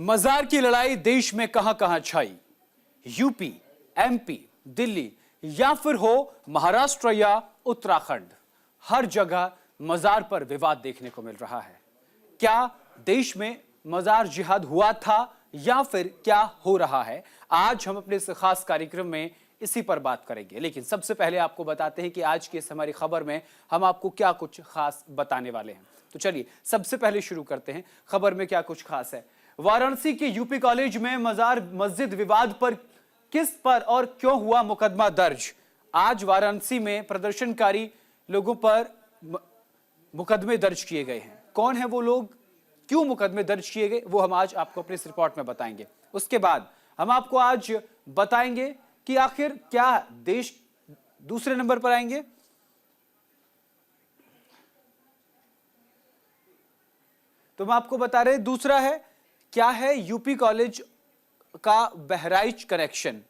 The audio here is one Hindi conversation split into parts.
मजार की लड़ाई देश में कहां कहां छाई। यूपी, एमपी, दिल्ली या फिर हो महाराष्ट्र या उत्तराखंड, हर जगह मजार पर विवाद देखने को मिल रहा है। क्या देश में मजार जिहाद हुआ था या फिर क्या हो रहा है, आज हम अपने इस खास कार्यक्रम में इसी पर बात करेंगे। लेकिन सबसे पहले आपको बताते हैं कि आज की इस हमारी खबर में हम आपको क्या कुछ खास बताने वाले हैं। तो चलिए सबसे पहले शुरू करते हैं खबर में क्या कुछ खास है। वाराणसी के यूपी कॉलेज में मजार मस्जिद विवाद पर किस पर और क्यों हुआ मुकदमा दर्ज। आज वाराणसी में प्रदर्शनकारी लोगों पर मुकदमे दर्ज किए गए हैं। कौन है वो लोग, क्यों मुकदमे दर्ज किए गए, वो हम आज आपको अपने इस रिपोर्ट में बताएंगे। उसके बाद हम आपको आज बताएंगे कि आखिर क्या देश दूसरे नंबर पर आएंगे। तो हम आपको बता रहे दूसरा है क्या है यूपी कॉलेज का बहराइच कनेक्शन।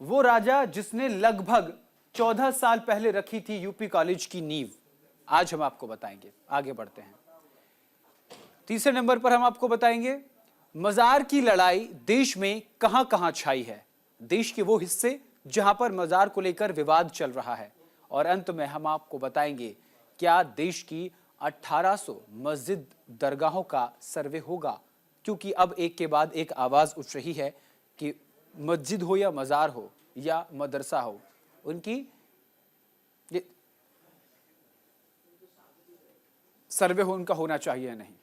वो राजा जिसने लगभग 14 साल पहले रखी थी यूपी कॉलेज की नींव, आज हम आपको बताएंगे। आगे बढ़ते हैं। तीसरे नंबर पर हम आपको बताएंगे मजार की लड़ाई देश में कहां कहां छाई है, देश के वो हिस्से जहां पर मजार को लेकर विवाद चल रहा है। और अंत में हम आपको बताएंगे क्या देश की 1800 मस्जिद दरगाहों का सर्वे होगा, क्योंकि अब एक के बाद एक आवाज उठ रही है कि मस्जिद हो या मजार हो या मदरसा हो, उनकी सर्वे हो उनका होना चाहिए या नहीं।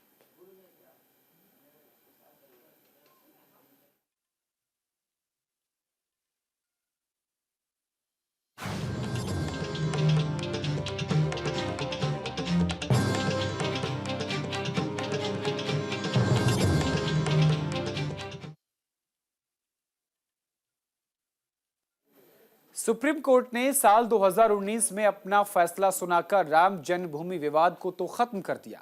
सुप्रीम कोर्ट ने साल 2019 में अपना फैसला सुनाकर राम जन्मभूमि विवाद को तो खत्म कर दिया,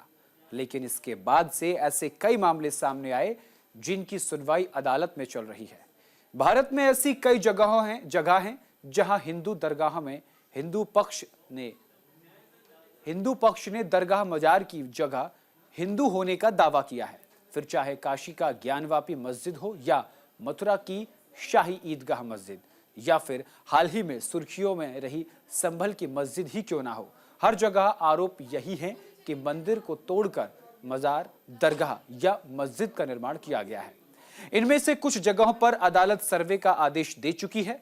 लेकिन इसके बाद से ऐसे कई मामले सामने आए जिनकी सुनवाई अदालत में चल रही है। भारत में ऐसी कई जगह हैं जहां हिंदू दरगाह में हिंदू पक्ष ने दरगाह मजार की जगह हिंदू होने का दावा किया है। फिर चाहे काशी का ज्ञानवापी मस्जिद हो या मथुरा की शाही ईदगाह मस्जिद या फिर हाल ही में सुर्खियों में रही संभल की मस्जिद ही क्यों ना हो, हर जगह आरोप यही है कि मंदिर को तोड़कर मजार, दरगाह या मस्जिद का निर्माण किया गया है। इनमें से कुछ जगहों पर अदालत सर्वे का आदेश दे चुकी है।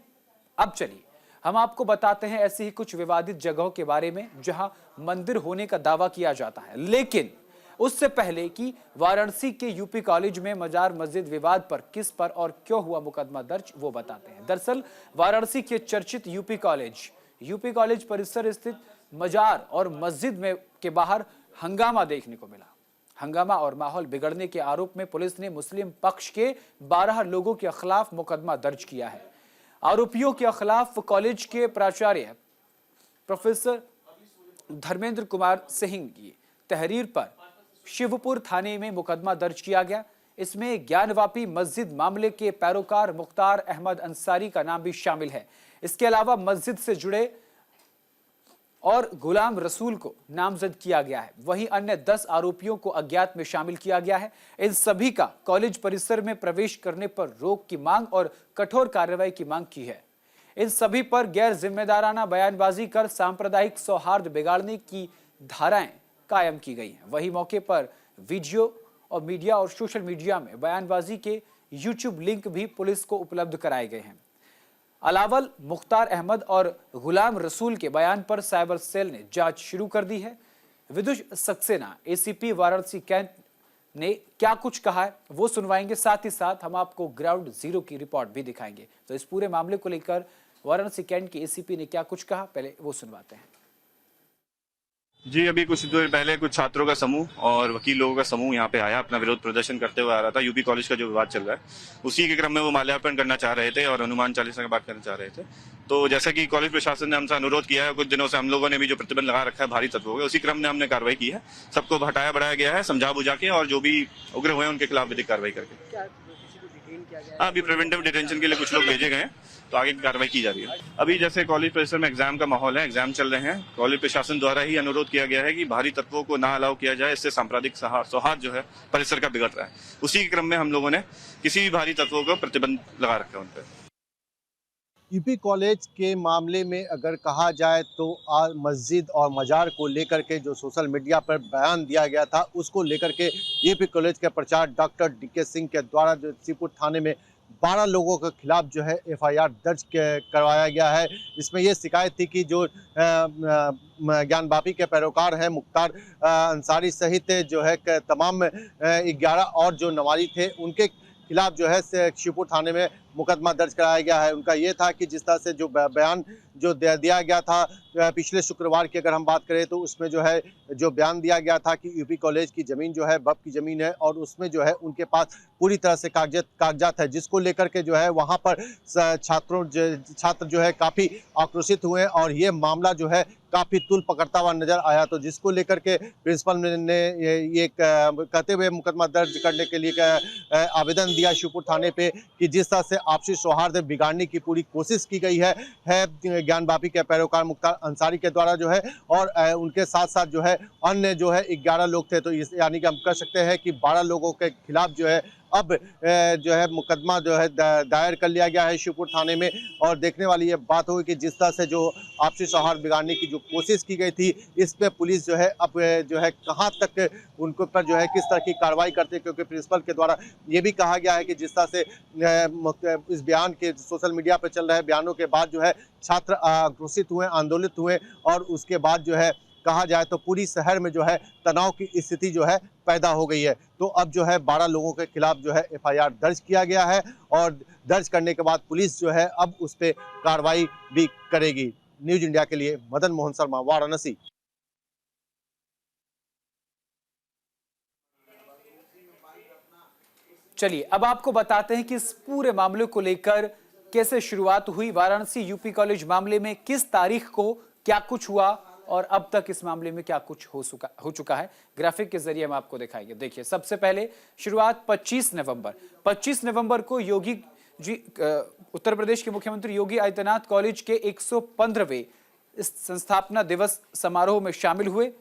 अब चलिए हम आपको बताते हैं ऐसी ही कुछ विवादित जगहों के बारे में जहां मंदिर होने का दावा किया जाता है। लेकिन उससे पहले कि वाराणसी के यूपी कॉलेज में मजार मस्जिद विवाद पर किस पर और क्यों हुआ मुकदमा दर्ज, वो बताते हैं। दरअसल वाराणसी के चर्चित यूपी कॉलेज परिसर स्थित मजार और मस्जिद में के बाहर हंगामा देखने को मिला। हंगामा और माहौल बिगड़ने के आरोप में पुलिस ने मुस्लिम पक्ष के 12 लोगों के खिलाफ मुकदमा दर्ज किया है। आरोपियों के खिलाफ कॉलेज के प्राचार्य प्रोफेसर धर्मेंद्र कुमार सिंह की तहरीर पर शिवपुर थाने में मुकदमा दर्ज किया गया। इसमें ज्ञानवापी मस्जिद मामले के पैरोकार मुख्तार अहमद अंसारी का नाम भी शामिल है। इसके अलावा मस्जिद से जुड़े और गुलाम रसूल को नामजद किया गया है। वहीं अन्य 10 आरोपियों को अज्ञात में शामिल किया गया है। इन सभी का कॉलेज परिसर में प्रवेश करने पर रोक की मांग और कठोर कार्रवाई की मांग की है। इन सभी पर गैर जिम्मेदाराना बयानबाजी कर सांप्रदायिक सौहार्द बिगाड़ने की धाराएं कायम की गई हैं। वही मौके पर वीडियो और मीडिया और सोशल मीडिया में बयानबाजी के यूट्यूब लिंक भी पुलिस को उपलब्ध कराए गए हैं। अलावल मुख्तार अहमद और गुलाम रसूल के बयान पर साइबर सेल ने जांच शुरू कर दी है। विदुष सक्सेना एसीपी वाराणसी कैंट ने क्या कुछ कहा है वो सुनवाएंगे, साथ ही साथ हम आपको ग्राउंड जीरो की रिपोर्ट भी दिखाएंगे। तो इस पूरे मामले को लेकर वाराणसी कैंट के एसीपी ने क्या कुछ कहा, पहले वो सुनवाते हैं। जी, अभी कुछ देर पहले कुछ छात्रों का समूह और वकील लोगों का समूह यहाँ पे आया, अपना विरोध प्रदर्शन करते हुए आ रहा था। यूपी कॉलेज का जो विवाद चल रहा है उसी के क्रम में वो माल्यार्पण करना चाह रहे थे और हनुमान चालीसा की बात करना चाह रहे थे। तो जैसा कि कॉलेज प्रशासन ने हमसे अनुरोध किया है, कुछ दिनों से हम लोगों ने भी जो प्रतिबंध लगा रखा है भारी तत्वों का, उसी क्रम में हमने कार्रवाई की है। सबको हटाया बढ़ाया गया है, समझा बुझा के, और जो भी उग्र हुए उनके खिलाफ विधिक कार्रवाई करके। हाँ, अभी प्रिवेंटिव डिटेंशन के लिए कुछ लोग भेजे गए हैं, तो आगे की कार्रवाई की जा रही है। अभी जैसे कॉलेज परिसर में एग्जाम का माहौल है, एग्जाम चल रहे हैं, कॉलेज प्रशासन द्वारा ही अनुरोध विरोध किया गया है कि बाहरी तत्वों को ना अलाउ किया जाए, इससे सांप्रदायिक सौहार्द जो है परिसर का बिगड़ रहा है। उसी के क्रम में हम लोगों ने किसी भी बाहरी तत्वों को प्रतिबंध लगा रखा है उन पर। यूपी कॉलेज के मामले में अगर कहा जाए तो मस्जिद और मजार को लेकर के जो सोशल मीडिया पर बयान दिया गया था, उसको लेकर के यूपी कॉलेज के प्रचार डॉक्टर डीके सिंह के द्वारा जो श्रीपुर थाने में 12 लोगों के खिलाफ जो है एफआईआर दर्ज करवाया गया है। इसमें ये शिकायत थी कि जो ज्ञानवापी के पैरोकार हैं मुख्तार अंसारी सहित जो है तमाम 11 और जो नवारी थे उनके खिलाफ जो है श्रीपुर थाने में मुकदमा दर्ज कराया गया है। उनका ये था कि जिस तरह से जो बयान जो दिया गया था पिछले शुक्रवार की अगर हम बात करें तो उसमें जो है जो बयान दिया गया था कि यूपी कॉलेज की ज़मीन जो है वक्फ की ज़मीन है और उसमें जो है उनके पास पूरी तरह से कागजात है, जिसको लेकर के जो है वहाँ पर छात्र जो है काफ़ी आक्रोशित हुए और ये मामला जो है काफ़ी तूल पकड़ता हुआ नजर आया। तो जिसको लेकर के प्रिंसिपल ने ये कहते हुए मुकदमा दर्ज करने के लिए आवेदन दिया शिवपुर थाने पे कि जिस तरह से आपसी सौहार्द बिगाड़ने की पूरी कोशिश की गई है ज्ञानवापी के पैरोकार मुख्तार अंसारी के द्वारा जो है और उनके साथ साथ जो है अन्य जो है 11 लोग थे। तो यानी कि हम कह सकते हैं कि 12 लोगों के खिलाफ जो है अब जो है मुकदमा जो है दायर कर लिया गया है शिवपुर थाने में। और देखने वाली ये बात होगी कि जिस तरह से जो आपसी सौहार्द बिगाड़ने की जो कोशिश की गई थी, इस पे पुलिस जो है अब जो है कहां तक उनको पर जो है किस तरह की कार्रवाई करते हैं, क्योंकि प्रिंसिपल के द्वारा ये भी कहा गया है कि जिस तरह से इस बयान के सोशल मीडिया पर चल रहे बयानों के बाद जो है छात्र आक्रोशित हुए, आंदोलित हुए और उसके बाद जो है कहा जाए तो पूरी शहर में जो है तनाव की स्थिति जो है पैदा हो गई है। तो अब जो है 12 लोगों के खिलाफ जो है एफआईआर दर्ज किया गया है और दर्ज करने के बाद पुलिस जो है अब उस पर कार्रवाई भी करेगी। न्यूज इंडिया के लिए मदन मोहन शर्मा, वाराणसी। चलिए अब आपको बताते हैं कि इस पूरे मामले को लेकर कैसे शुरुआत हुई। वाराणसी यूपी कॉलेज मामले में किस तारीख को क्या कुछ हुआ और अब तक इस मामले में क्या कुछ हो चुका है, ग्राफिक के जरिए हम आपको दिखाएंगे। देखिए सबसे पहले शुरुआत 25 नवंबर को योगी जी उत्तर प्रदेश के मुख्यमंत्री योगी आदित्यनाथ कॉलेज के 115वें संस्थापना दिवस समारोह में शामिल हुए।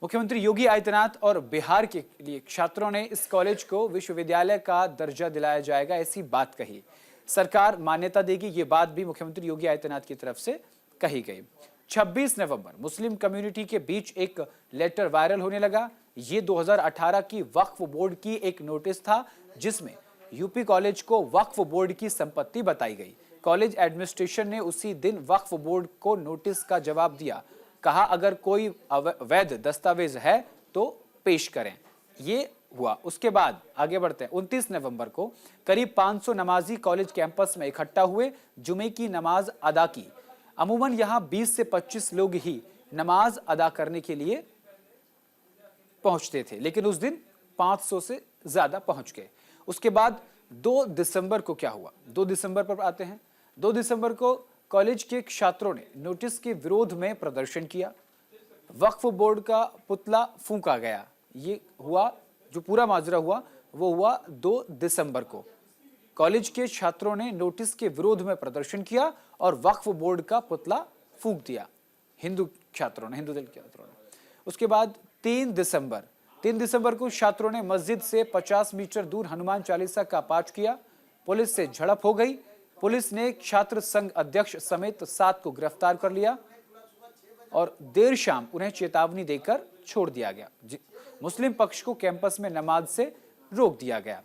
मुख्यमंत्री योगी आदित्यनाथ और बिहार के लिए छात्रों ने इस कॉलेज को विश्वविद्यालय का दर्जा दिलाया जाएगा ऐसी बात कही। सरकार मान्यता देगी, ये बात भी मुख्यमंत्री योगी आदित्यनाथ की तरफ से कही गई। 26 नवंबर मुस्लिम कम्युनिटी के बीच एक लेटर वायरल होने लगा। ये 2018 की वक्फ बोर्ड की एक नोटिस था जिसमें यूपी कॉलेज को वक्फ बोर्ड की संपत्ति बताई गई। कॉलेज एडमिनिस्ट्रेशन ने उसी दिन वक्फ बोर्ड को नोटिस का जवाब दिया, कहा अगर कोई वैध दस्तावेज है तो पेश करें। ये हुआ। उसके बाद आगे बढ़ते हैं। 29 नवंबर को करीब 500 नमाजी कॉलेज कैंपस में इकट्ठा हुए, जुमे की नमाज अदा की। अमूमन यहां 20 से 25 लोग ही नमाज अदा करने के लिए पहुंचते थे, लेकिन उस दिन 500 से ज्यादा पहुंच गए। उसके बाद 2 दिसंबर को क्या हुआ, 2 दिसंबर पर आते हैं। 2 दिसंबर को कॉलेज के छात्रों ने नोटिस के विरोध में प्रदर्शन किया। वक्फ बोर्ड का पुतला फूंका गया। ये हुआ, जो पूरा माजरा हुआ वो हुआ 2 दिसंबर को। कॉलेज के छात्रों ने नोटिस के विरोध में प्रदर्शन किया और वक्फ बोर्ड का पुतला फूंक दिया, हिंदू दल के छात्रों ने। उसके बाद 3 दिसंबर को छात्रों ने मस्जिद से 50 मीटर दूर हनुमान चालीसा का पाठ किया। पुलिस से झड़प हो गई। पुलिस ने छात्र संघ अध्यक्ष समेत 7 को गिरफ्तार कर लिया और देर शाम उन्हें चेतावनी देकर छोड़ दिया गया। मुस्लिम पक्ष को कैंपस में नमाज से रोक दिया गया।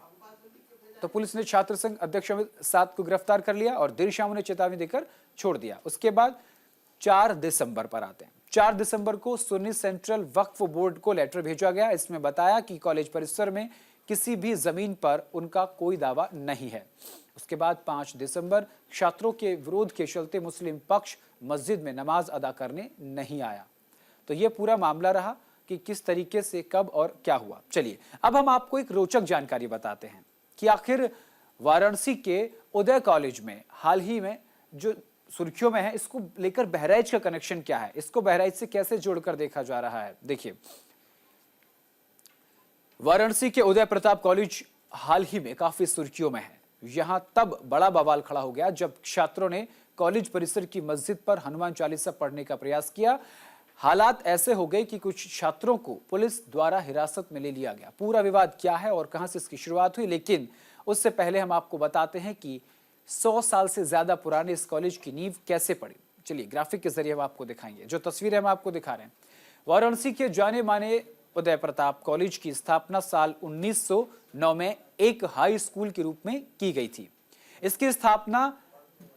तो पुलिस ने छात्र संघ अध्यक्ष समेत 7 को गिरफ्तार कर लिया और देर शाम उन्हें चेतावनी देकर छोड़ दिया। उसके बाद 4 दिसंबर पर आते हैं। 4 दिसंबर को सुन्नी सेंट्रल वक्फ बोर्ड को लेटर भेजा गया। इसमें बताया कि कॉलेज परिसर में किसी भी जमीन पर उनका कोई दावा नहीं है। उसके बाद 5 दिसंबर छात्रों के विरोध के चलते मुस्लिम पक्ष मस्जिद में नमाज अदा करने नहीं आया। तो ये पूरा मामला रहा कि किस तरीके से कब और क्या हुआ। चलिए अब हम आपको एक रोचक जानकारी बताते हैं कि आखिर वाराणसी के उदय कॉलेज में हाल ही में जो सुर्खियों में है, इसको लेकर बहराइच का कनेक्शन क्या है, इसको बहराइच से कैसे जोड़कर देखा जा रहा है। देखिए वाराणसी के उदय प्रताप कॉलेज हाल ही में काफी सुर्खियों में है। यहां तब बड़ा बवाल खड़ा हो गया जब छात्रों ने कॉलेज परिसर की मस्जिद पर हनुमान चालीसा पढ़ने का प्रयास किया। हालात ऐसे हो गए कि कुछ छात्रों को पुलिस द्वारा हिरासत में ले लिया गया। पूरा विवाद क्या है और कहां से इसकी शुरुआत हुई, लेकिन उससे पहले हम आपको बताते हैं कि 100 साल से ज्यादा पुराने इस कॉलेज की नींव कैसे पड़ी। चलिए ग्राफिक के जरिए हम आपको दिखाएंगे। जो तस्वीरें हम आपको दिखा रहे हैं, वाराणसी के जाने माने उदय प्रताप कॉलेज की स्थापना साल 1909 में एक हाई स्कूल के रूप में की गई थी। इसकी स्थापना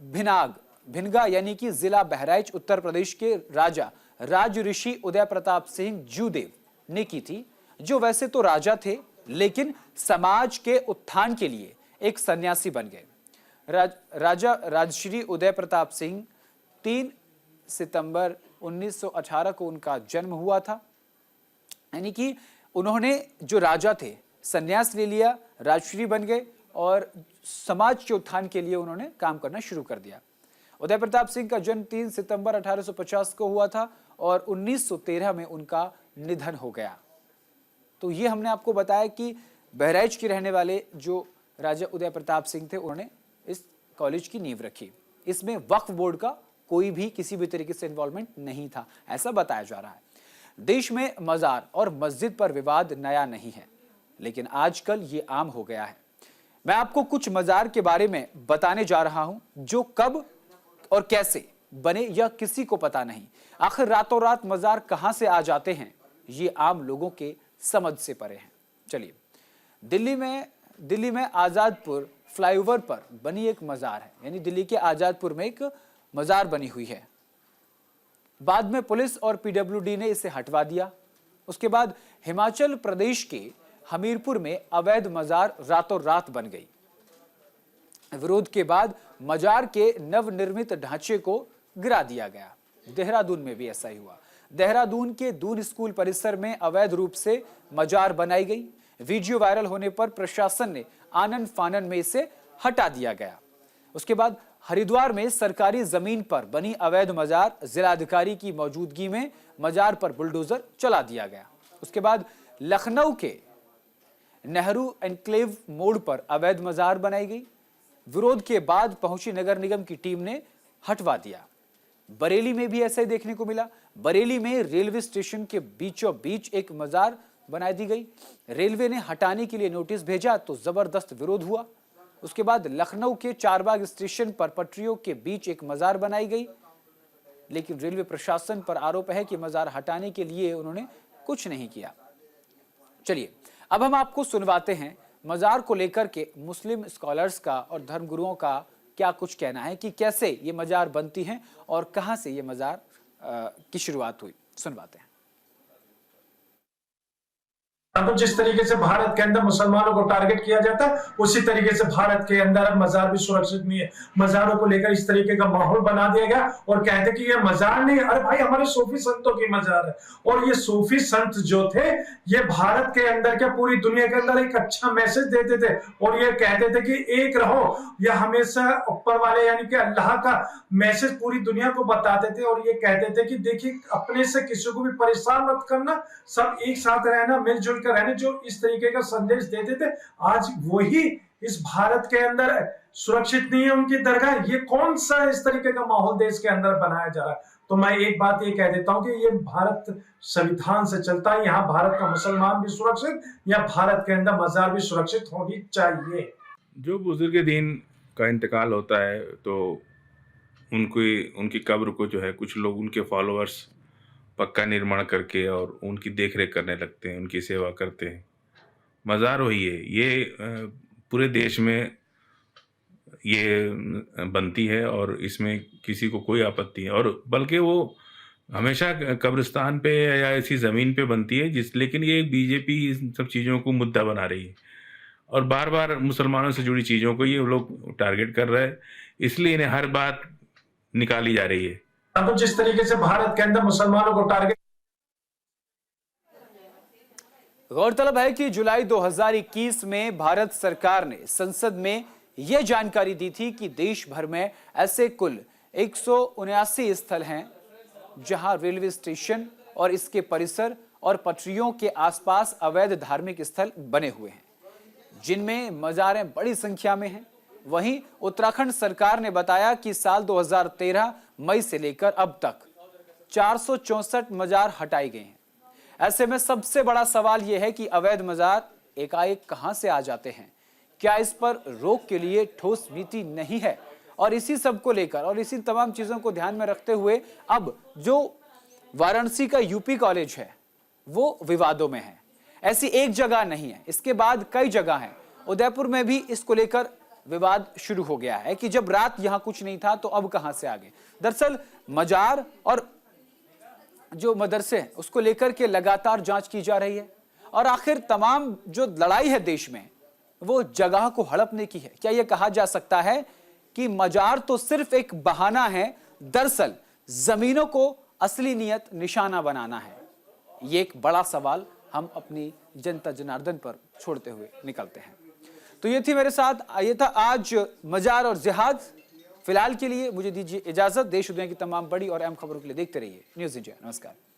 भिनगा यानी कि जिला बहराइच उत्तर प्रदेश के राजा राज ऋषि उदय प्रताप सिंह जूदेव ने की थी, जो वैसे तो राजा थे लेकिन समाज के उत्थान के लिए एक सन्यासी बन गए। राजा राजश्री उदय प्रताप सिंह 3 सितंबर 1918 को उनका जन्म हुआ था। यानी कि उन्होंने जो राजा थे सन्यास ले लिया, राजश्री बन गए और समाज के उत्थान के लिए उन्होंने काम करना शुरू कर दिया। उदय प्रताप सिंह का जन्म 3 सितंबर 1850 को हुआ था और 1913 में उनका निधन हो गया। तो ये हमने आपको बताया कि बहराइच के रहने वाले जो राजा उदय प्रताप सिंह थे उन्होंने इस कॉलेज की नींव रखी। इसमें वक्फ बोर्ड का कोई भी किसी भी तरीके से इन्वॉल्वमेंट नहीं था, ऐसा बताया जा रहा है। देश में मजार और मस्जिद पर विवाद नया नहीं है, लेकिन आजकल ये आम हो गया है। मैं आपको कुछ मजार के बारे में बताने जा रहा हूं जो कब और कैसे बने यह किसी को पता नहीं। आखिर रातों रात मजार कहां से आ जाते हैं, ये आम लोगों के समझ से परे हैं। चलिए, दिल्ली में आजादपुर फ्लाईओवर पर बनी एक मजार है, यानी दिल्ली के आजादपुर में एक मजार बनी हुई है। बाद में पुलिस और पीडब्ल्यूडी ने इसे हटवा दिया। उसके बाद हिमाचल प्रदेश के हमीरपुर में अवैध मजार रातों रात बन गई। विरोध के बाद मजार के नवनिर्मित ढांचे को गिरा दिया गया। देहरादून में भी ऐसा ही हुआ। देहरादून के दून स्कूल परिसर में अवैध रूप से मजार बनाई गई। वीडियो वायरल होने पर प्रशासन ने आनन फानन में इसे हटा दिया गया। उसके बाद हरिद्वार में सरकारी जमीन पर बनी अवैध मजार, जिलाधिकारी की मौजूदगी में मजार पर बुलडोजर चला दिया गया। उसके बाद लखनऊ के नेहरू एनक्लेव मोड़ पर अवैध मजार बनाई गई। विरोध के बाद पहुंची नगर निगम की टीम ने हटवा दिया। बरेली में भी ऐसा ही देखने को मिला। बरेली में रेलवे स्टेशन के बीचों बीच एक मजार बना दी गई। रेलवे ने हटाने के लिए नोटिस भेजा तो जबरदस्त विरोध हुआ। उसके बाद लखनऊ के चारबाग स्टेशन पर पटरियों के बीच एक मजार बनाई गई, लेकिन रेलवे प्रशासन पर आरोप है कि मजार हटाने के लिए उन्होंने कुछ नहीं किया। चलिए अब हम आपको सुनवाते हैं मजार को लेकर के मुस्लिम स्कॉलर्स का और धर्मगुरुओं का क्या कुछ कहना है कि कैसे ये मजार बनती हैं और कहां से ये मजार की शुरुआत हुई। सुनवाते हैं। तो जिस तरीके से भारत के अंदर मुसलमानों को टारगेट किया जाता है, उसी तरीके से भारत के अंदर अब मजार भी सुरक्षित नहीं है। मजारों को लेकर इस तरीके का माहौल बना दिया गया और कहते कि ये मजार नहीं, अरे भाई हमारे सूफी संतों की मजार है। और ये सूफी संत जो थे ये भारत के अंदर क्या पूरी दुनिया के अंदर एक अच्छा मैसेज देते थे और ये कहते थे कि एक रहो। ये हमेशा ऊपर वाले यानी कि अल्लाह का मैसेज पूरी दुनिया को बताते थे और ये कहते थे कि देखिए अपने से किसी को भी परेशान मत करना, सब एक साथ रहना, मिलजुल कर रहने, जो इस तरीके का संदेश देते थे। आज वही इस भारत के अंदर सुरक्षित नहीं है उनकी दरगाह। ये कौन सा इस तरीके का माहौल देश के अंदर बनाया जा रहा है। तो मैं एक बात ये कह देता हूं कि ये भारत संविधान से चलता है। यहाँ भारत का मुसलमान भी सुरक्षित या भारत के अंदर मजार भी सुरक्षित होनी चाहिए। जो बुजुर्ग दीन का इंतकाल होता है तो उनकी कब्र को जो है कुछ लोग उनके फॉलोअर्स पक्का निर्माण करके और उनकी देखरेख करने लगते हैं, उनकी सेवा करते हैं। मज़ार वही है, ये पूरे देश में ये बनती है और इसमें किसी को कोई आपत्ति है। और बल्कि वो हमेशा कब्रिस्तान पे या ऐसी ज़मीन पे बनती है लेकिन ये बीजेपी इन सब चीज़ों को मुद्दा बना रही है और बार बार मुसलमानों से जुड़ी चीज़ों को ये लोग टारगेट कर रहे हैं, इसलिए इन्हें हर बात निकाली जा रही है। तो जिस तरीके से भारत के अंदर मुसलमानों को टारगेट। गौरतलब है कि जुलाई 2021 में भारत सरकार ने संसद में यह जानकारी दी थी कि देश भर में ऐसे कुल 179 स्थल हैं जहां रेलवे स्टेशन और इसके परिसर और पटरियों के आसपास अवैध धार्मिक स्थल बने हुए हैं, जिनमें मजारें बड़ी संख्या में हैं। वहीं उत्तराखंड सरकार ने बताया कि साल 2013 मई से लेकर अब तक 464 मजार हटाए गए हैं। ऐसे में सबसे बड़ा सवाल यह है कि अवैध मजार एकाएक कहां से आ जाते हैं? क्या इस पर रोक के लिए ठोस नीति नहीं है? और इसी सब को लेकर और इसी तमाम चीजों को ध्यान में रखते हुए अब जो वाराणसी का यूपी कॉलेज है वो विवादों में है। ऐसी एक जगह नहीं है, इसके बाद कई जगह हैं। उदयपुर में भी इसको लेकर विवाद शुरू हो गया है कि जब रात यहां कुछ नहीं था तो अब कहां से आ गए। दरअसल मजार और जो मदरसे हैं उसको लेकर के लगातार जांच की जा रही है और आखिर तमाम जो लड़ाई है देश में वो जगह को हड़पने की है। क्या यह कहा जा सकता है कि मजार तो सिर्फ एक बहाना है, दरअसल जमीनों को असली नियत निशाना बनाना है? ये एक बड़ा सवाल हम अपनी जनता जनार्दन पर छोड़ते हुए निकलते हैं। तो ये थी मेरे साथ, ये था आज मजार और जिहाद। फिलहाल के लिए मुझे दीजिए इजाजत। देश दुनिया की तमाम बड़ी और अहम खबरों के लिए देखते रहिए न्यूज़ इंडिया। नमस्कार।